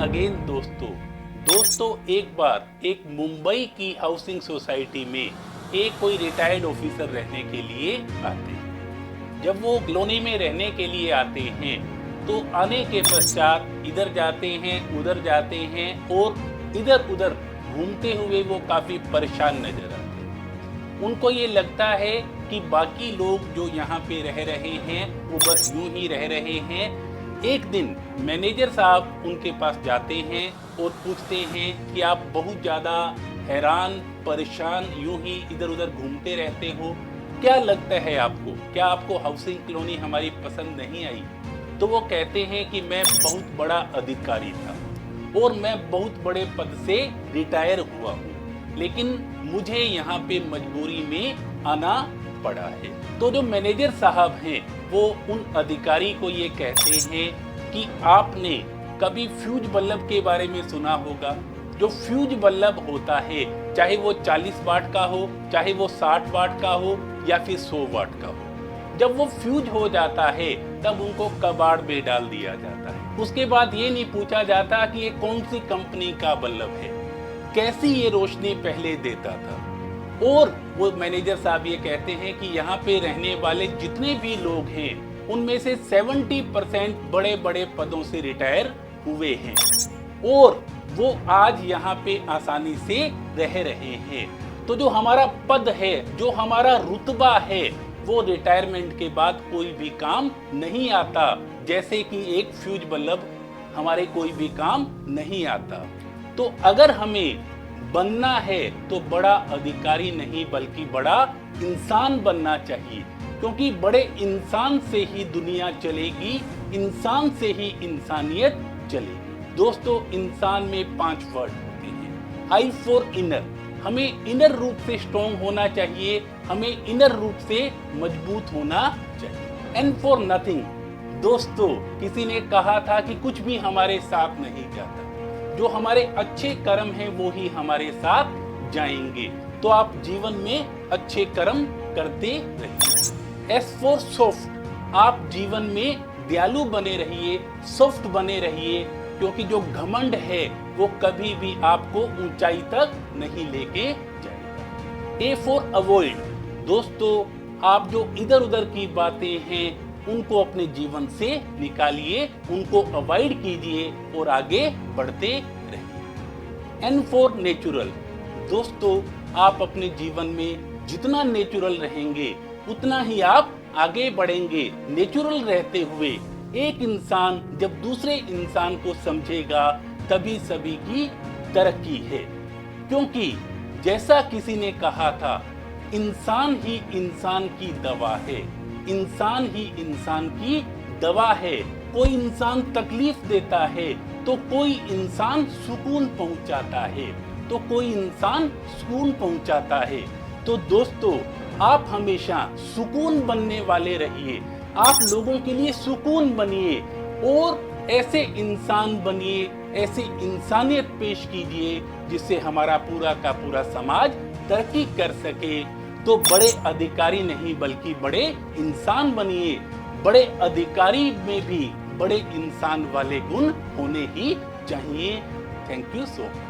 Again दोस्तों एक बार एक मुंबई की हाउसिंग सोसाइटी में एक कोई रिटायर्ड ऑफिसर रहने के लिए आते हैं। जब वो कॉलोनी में रहने के लिए आते हैं तो आने के पश्चात इधर जाते हैं उधर जाते हैं और इधर उधर घूमते हुए वो काफ़ी परेशान नजर आते हैं। उनको ये लगता है कि बाकी लोग जो यहाँ पे रह रहे हैं वो बस यूं ही रह रहे हैं। एक दिन मैनेजर साहब उनके पास जाते हैं और पूछते हैं कि आप बहुत ज़्यादा हैरान परेशान यूं ही इधर उधर घूमते रहते हो, क्या लगता है आपको, क्या आपको हाउसिंग कॉलोनी हमारी पसंद नहीं आई? तो वो कहते हैं कि मैं बहुत बड़ा अधिकारी था और मैं बहुत बड़े पद से रिटायर हुआ हूँ, लेकिन मुझे यहाँ पे मजबूरी में आना पड़ा है। तो जो मैनेजर साहब हैं वो उन अधिकारी को ये कहते हैं कि आपने कभी फ्यूज बल्ब के बारे में सुना होगा। जो फ्यूज बल्ब होता है चाहे वो 40 वाट का हो, चाहे वो 60 वाट का हो या फिर 100 वाट का हो, जब वो फ्यूज हो जाता है तब उनको कबाड़ में डाल दिया जाता है। उसके बाद ये नहीं पूछा जाता कि ये कौन सी कंपनी का बल्ब है, कैसी ये रोशनी पहले देता था। और वो मैनेजर साहब ये कहते हैं कि यहाँ पे रहने वाले जितने भी लोग हैं उनमें से 70% बड़े बड़े पदों से रिटायर हुए हैं और वो आज यहाँ पे आसानी से रह रहे हैं। तो जो हमारा पद है, जो हमारा रुतबा है, वो रिटायरमेंट के बाद कोई भी काम नहीं आता, जैसे कि एक फ्यूज बल्ब हमारे कोई भी काम नहीं आता। तो अगर हमें बनना है तो बड़ा अधिकारी नहीं बल्कि बड़ा इंसान बनना चाहिए, क्योंकि बड़े इंसान से ही दुनिया चलेगी, इंसान से ही इंसानियत चलेगी। दोस्तों, इंसान में 5 वर्ड होते हैं। आई फॉर इनर, हमें इनर रूप से स्ट्रॉन्ग होना चाहिए, हमें इनर रूप से मजबूत होना चाहिए। एन फॉर नथिंग, दोस्तों किसी ने कहा था कि कुछ भी हमारे साथ नहीं जाता, जो हमारे अच्छे कर्म हैं वो ही हमारे साथ जाएंगे। तो आप जीवन में अच्छे कर्म करते रहिए। एस फॉर सॉफ्ट, आप जीवन में दयालु बने रहिए, सॉफ्ट बने रहिए, क्योंकि जो घमंड है वो कभी भी आपको ऊंचाई तक नहीं लेके जाएगा। ए फॉर अवॉइड, दोस्तों आप जो इधर उधर की बातें हैं उनको अपने जीवन से निकालिए, उनको अवॉइड कीजिए और आगे बढ़ते रहिए। एन फॉर नेचुरल, दोस्तों आप अपने जीवन में जितना नेचुरल रहेंगे उतना ही आप आगे बढ़ेंगे। नेचुरल रहते हुए एक इंसान जब दूसरे इंसान को समझेगा तभी सभी की तरक्की है, क्योंकि जैसा किसी ने कहा था, इंसान ही इंसान की दवा है, इंसान ही इंसान की दवा है। कोई इंसान तकलीफ देता है तो कोई इंसान सुकून पहुंचाता है, तो कोई इंसान सुकून पहुंचाता है। तो दोस्तों आप हमेशा सुकून बनने वाले रहिए, आप लोगों के लिए सुकून बनिए और ऐसे इंसान बनिए, ऐसी इंसानियत पेश कीजिए जिससे हमारा पूरा का पूरा समाज तरक्की कर सके। तो बड़े अधिकारी नहीं बल्कि बड़े इंसान बनिए। बड़े अधिकारी में भी बड़े इंसान वाले गुण होने ही चाहिए। Thank you so much.